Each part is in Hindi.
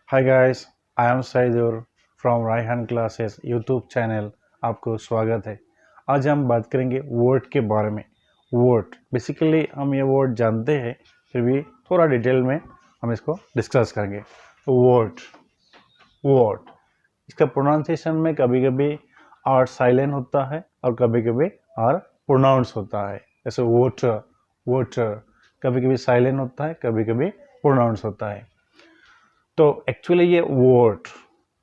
Hi guys, I am Saidur from Raihan classes YouTube channel. आपको स्वागत है। आज हम बात करेंगे वर्ड के बारे में। वर्ड बेसिकली हम ये वर्ड जानते हैं, फिर भी थोड़ा डिटेल में हम इसको डिस्कस करेंगे। वर्ड वर्ड इसका प्रोनाउंसिएशन में कभी कभी आर साइलेंट होता है और कभी कभी आर प्रोनाउंस होता है। जैसे वाटर वाटर कभी कभी साइलेंट होता है, कभी कभी प्रोनाउंस होता है। तो एक्चुअली ये वर्ड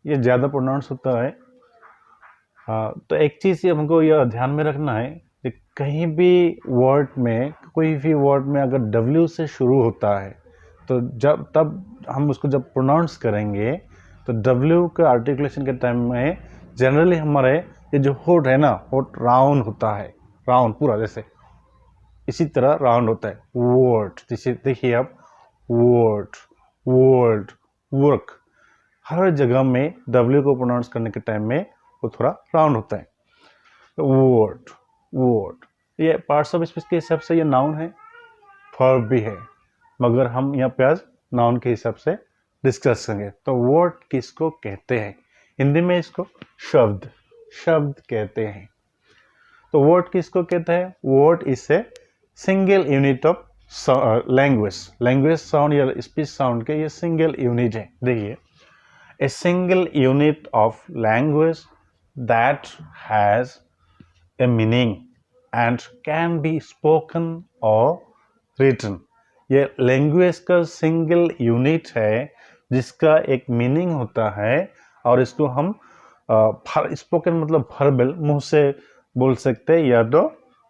ये ज़्यादा प्रोनाउंस होता है। तो एक चीज़ ये हमको यह ध्यान में रखना है कि कहीं भी वर्ड में, कोई भी वर्ड में अगर W से शुरू होता है तो तब हम उसको जब प्रोनाउंस करेंगे तो W का आर्टिकुलेशन के टाइम में जनरली हमारे ये जो होठ है ना, होठ राउंड होता है, राउंड पूरा जैसे इसी तरह राउंड होता है। वर्ड जैसे देखिए आप, वर्ड वर्ड वर्क हर जगह में W को प्रोनाउंस करने के टाइम में वो थोड़ा राउंड होता है। वर्ड वर्ड ये पार्ट्स ऑफ स्पीच के हिसाब से ये नाउन है, वर्ब भी है, मगर हम यहाँ पे आज नाउन के हिसाब से डिस्कस करेंगे। तो वर्ड किसको कहते हैं? हिंदी में इसको शब्द शब्द कहते हैं। तो वर्ड किसको कहते हैं? Word is a single unit of language. Language sound या स्पीच साउंड के ये सिंगल यूनिट है। देखिए, a single unit of language that has a meaning and can be spoken or written। ये लैंग्वेज का सिंगल यूनिट है जिसका एक मीनिंग होता है और इसको हम स्पोकन मतलब वर्बल, मुंह से बोल सकते हैं या तो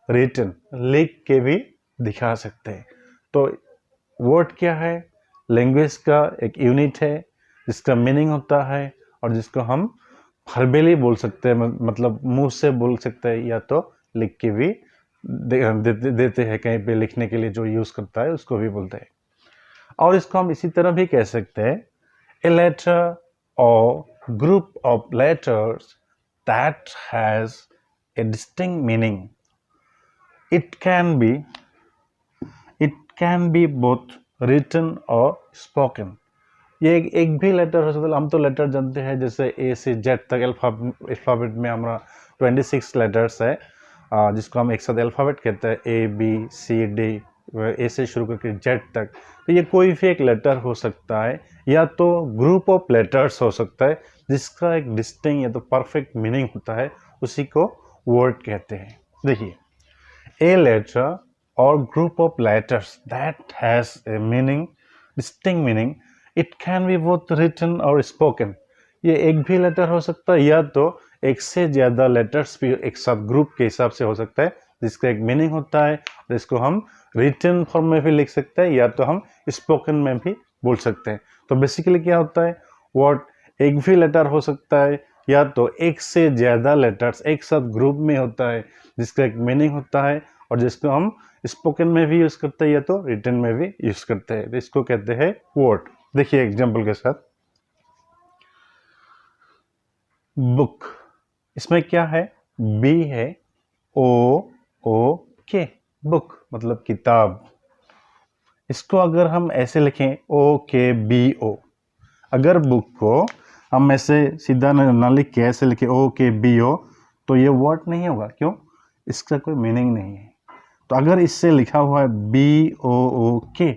रिटन लिख के भी दिखा सकते हैं। तो वर्ड क्या है? लैंग्वेज का एक यूनिट है जिसका मीनिंग होता है और जिसको हम वर्बली बोल सकते हैं, मतलब मुंह से बोल सकते हैं या तो लिख के भी देते हैं। कहीं पे लिखने के लिए जो यूज करता है उसको भी बोलते हैं। और इसको हम इसी तरह भी कह सकते हैं, ए लेटर और group of letters that has a distinct meaning. It can be both written और स्पोकन। ये एक भी लेटर हो सकता है। हम तो लेटर जानते हैं, जैसे ए से जेड तक अल्फ़ाबेट में हमारा 26 लेटर्स है, जिसको हम एक साथ अल्फ़ाबेट कहते हैं, ए बी सी डी, ए से शुरू करके जेड तक। तो ये कोई भी एक लेटर हो सकता है या तो ग्रुप ऑफ लेटर्स हो सकता है जिसका एक डिस्टिंक्ट या तो परफेक्ट मीनिंग होता है, उसी को वर्ड कहते हैं। देखिए, ए लेटर और group of letters that has a meaning, distinct meaning, it can be both written और स्पोकन। ये एक भी लेटर हो सकता है या तो एक से ज़्यादा लेटर्स भी एक साथ ग्रुप के हिसाब से हो सकता है जिसका एक मीनिंग होता है और इसको हम रिटन फॉर्म में भी लिख सकते हैं या तो हम स्पोकन में भी बोल सकते हैं। तो बेसिकली क्या होता है, वर्ड एक भी लेटर हो सकता है या तो एक से ज़्यादा लेटर्स एक साथ ग्रुप में होता है जिसका एक मीनिंग होता है और जिसको हम स्पोकन में भी यूज़ करते हैं या तो रिटन में भी यूज़ करते हैं। तो इसको कहते हैं वर्ड। देखिए एग्जाम्पल के साथ, बुक, इसमें क्या है? बी है, ओ के, बुक मतलब किताब। इसको अगर हम ऐसे लिखें ओ के बी ओ, अगर बुक को हम ऐसे सीधा ना लिख के ऐसे लिखे ओ के बी ओ तो ये वर्ड नहीं होगा। क्यों? इसका कोई मीनिंग नहीं है। तो अगर इससे लिखा हुआ है बी ओ के,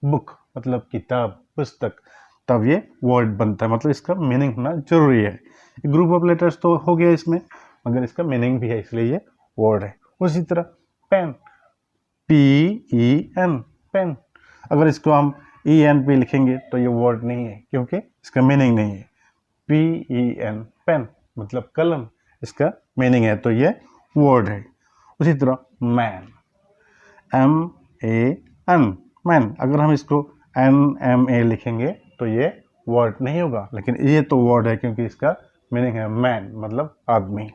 बुक मतलब किताब, पुस्तक, तब ये वर्ड बनता है, मतलब इसका मीनिंग होना जरूरी है। ग्रुप ऑफ लेटर्स तो हो गया इसमें, मगर इसका मीनिंग भी है, इसलिए ये वर्ड है। उसी तरह pen, P E N, pen, अगर इसको हम ई एन पे लिखेंगे तो ये वर्ड नहीं है क्योंकि इसका मीनिंग नहीं है। पी ई एन, पेन मतलब कलम, इसका मीनिंग है, तो ये वर्ड है। उसी तरह man, M A N, man, अगर हम इसको एन एम ए लिखेंगे तो ये वर्ड नहीं होगा, लेकिन ये तो वर्ड है क्योंकि इसका मीनिंग है मैन मतलब आदमी।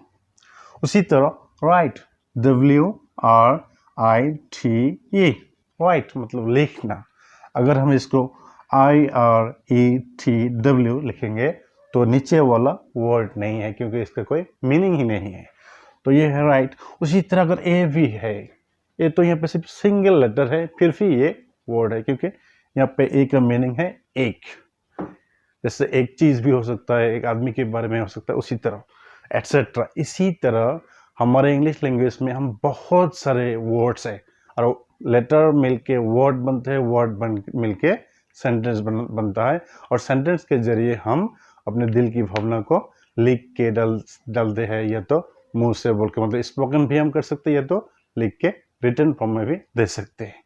उसी तरह right, W R I T E, right मतलब लिखना। अगर हम इसको I R E T W लिखेंगे तो नीचे वाला वर्ड नहीं है क्योंकि इसका कोई मीनिंग ही नहीं है, तो ये है राइट। उसी तरह अगर ए भी है, ये तो यहाँ पे सिर्फ सिंगल लेटर है, फिर भी ये वर्ड है क्योंकि यहाँ पे ए का मीनिंग है एक। जैसे एक चीज़ भी हो सकता है, एक आदमी के बारे में हो सकता है, उसी तरह एट्सेट्रा। इसी तरह हमारे इंग्लिश लैंग्वेज में हम बहुत सारे वर्ड्स है और लेटर मिलके वर्ड बनते हैं, वर्ड बन मिलके सेंटेंस बनता है और सेंटेंस के जरिए हम अपने दिल की भावना को लिख के डालते हैं, या तो मुंह से बोल के, मतलब स्पोकन भी हम कर सकते हैं या तो लिख के रिटन फॉर्म में भी दे सकते हैं।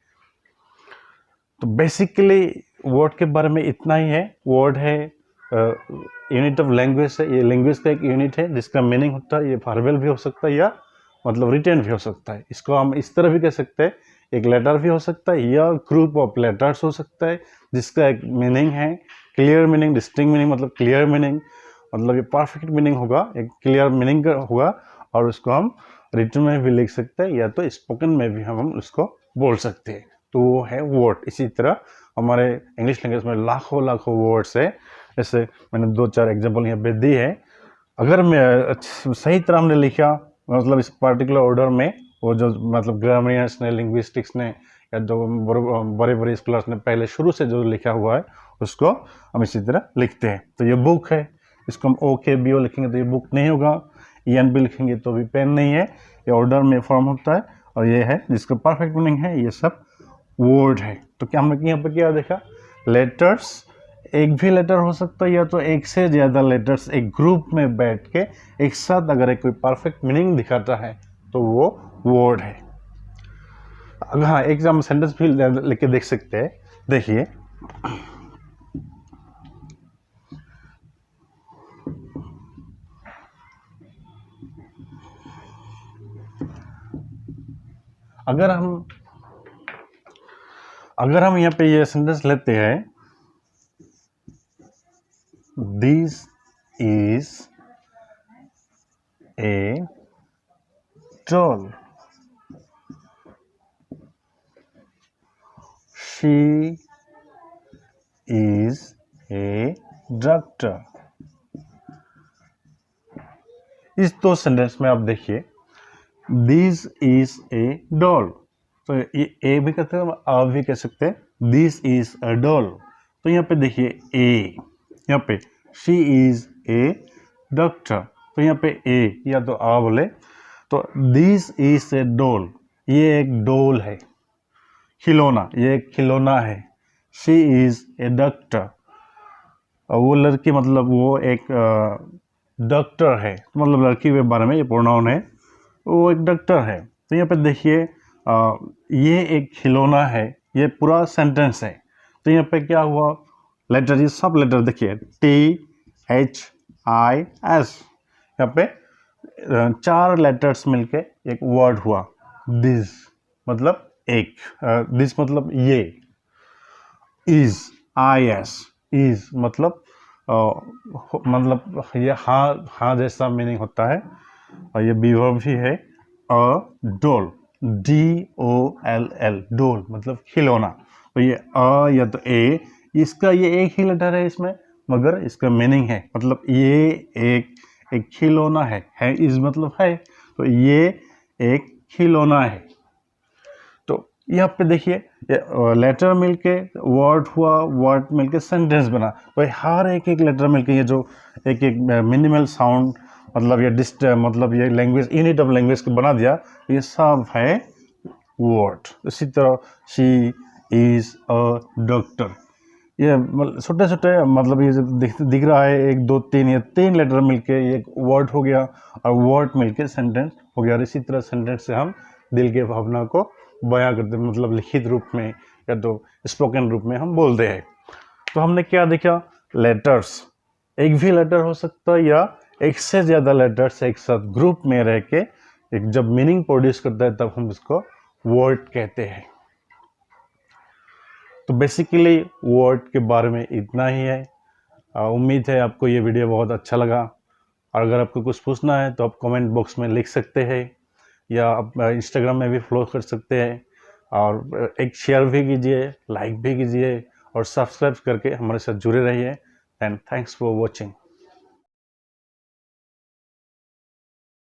तो बेसिकली वर्ड के बारे में इतना ही है। वर्ड है यूनिट ऑफ लैंग्वेज है, ये लैंग्वेज का एक यूनिट है जिसका मीनिंग होता है, ये वर्बल भी हो सकता है या मतलब रिटन भी हो सकता है। इसको हम इस तरह भी कह सकते हैं, एक लेटर भी हो सकता है या ग्रुप ऑफ लेटर्स हो सकता है जिसका एक मीनिंग है, क्लियर मीनिंग, डिस्टिंक्ट मीनिंग, मतलब क्लियर मीनिंग, मतलब ये परफेक्ट मीनिंग होगा, एक क्लियर मीनिंग होगा और उसको हम रिटन में भी लिख सकते हैं या तो स्पोकन में भी हम उसको बोल सकते हैं। तो वो है वर्ड। इसी तरह हमारे इंग्लिश लैंग्वेज में लाखों लाखों वर्ड्स है। जैसे मैंने 2-4 एग्जांपल यहाँ पे दी है। अगर मैं सही तरह हमने लिखा, मतलब इस पर्टिकुलर ऑर्डर में, वो जो मतलब ग्रामरियंस ने, लिंग्विस्टिक्स ने या जो बड़े बड़े स्कॉलर्स ने पहले शुरू से जो लिखा हुआ है उसको हम इसी तरह लिखते हैं। तो ये बुक है, इसको हम OKBO लिखेंगे तो ये बुक नहीं होगा, ENB लिखेंगे तो भी पेन नहीं है, ये ऑर्डर में फॉर्म होता है और ये है जिसका परफेक्ट मीनिंग है। ये सब वर्ड है। तो क्या हमने यहाँ पर क्या देखा, लेटर्स, एक भी लेटर हो सकता है या तो एक से ज़्यादा लेटर्स एक ग्रुप में बैठ के एक साथ अगर एक कोई परफेक्ट मीनिंग दिखाता है तो वो वर्ड है। अगर हाँ, एक हम सेंटेंस भी लेके देख सकते हैं। देखिए, अगर हम यहाँ पे ये सेंटेंस लेते हैं, this is a doll, she is a doctor. इस दो सेंटेंस में आप देखिए, दिस इज ए डॉल, तो ये ए भी कहते हैं, आप भी कह सकते हैं दिस इज अ डॉल। तो यहाँ पे देखिए ए, यहाँ पे शी इज ए डॉक्टर, तो यहाँ पे ए या तो आ बोले तो दिस इज ए डॉल, ये एक डॉल है, खिलौना, ये एक खिलौना है। शी इज ए डॉक्टर, वो लड़की, मतलब वो एक डॉक्टर है, मतलब लड़की के बारे में ये प्रोनाउन है, वो एक डॉक्टर है। तो यहाँ पे देखिए ये एक खिलौना है, ये पूरा सेंटेंस है। तो यहाँ पे क्या हुआ, लेटर, ये सब लेटर देखिए, THIS, यहाँ पे 4 लेटर्स मिलके एक वर्ड हुआ, दिस मतलब एक, दिस मतलब ये, इज, IS, इज मतलब ये हाँ जैसा मीनिंग होता है, और ये बी वर्ब भी है। डोल, DOLL, डोल मतलब खिलौना। तो ये या तो ए, इसका ये एक ही लेटर है इसमें, मगर इसका मीनिंग है, मतलब ये एक खिलौना है इज मतलब है, तो ये एक खिलौना है। तो यहाँ पे देखिए, लेटर मिलके वर्ड हुआ, वर्ड मिलके सेंटेंस बना। तो हर एक लेटर मिलके ये जो एक मिनिमल साउंड, मतलब ये मतलब ये लैंग्वेज, यूनिट ऑफ लैंग्वेज को बना दिया, ये सब है वर्ड। इसी तरह शी इज अ डॉक्टर, ये छोटे छोटे, मतलब ये जो दिख रहा है 1 2 3, ये 3 लेटर मिलके एक वर्ड हो गया और वर्ड मिलके सेंटेंस हो गया। और इसी तरह सेंटेंस से हम दिल के भावना को बयां करते, मतलब लिखित रूप में या तो स्पोकन रूप में हम बोलते हैं। तो हमने क्या देखा, लेटर्स, एक भी लेटर हो सकता है या एक से ज़्यादा लेटर्स एक साथ ग्रुप में रह के एक जब मीनिंग प्रोड्यूस करता है तब हम उसको वर्ड कहते हैं। तो बेसिकली वर्ड के बारे में इतना ही है। उम्मीद है आपको ये वीडियो बहुत अच्छा लगा, और अगर आपको कुछ पूछना है तो आप कमेंट बॉक्स में लिख सकते हैं या आप इंस्टाग्राम में भी फॉलो कर सकते हैं, और एक शेयर भी कीजिए, लाइक भी कीजिए और सब्सक्राइब करके हमारे साथ जुड़े रहिए। And thanks for watching.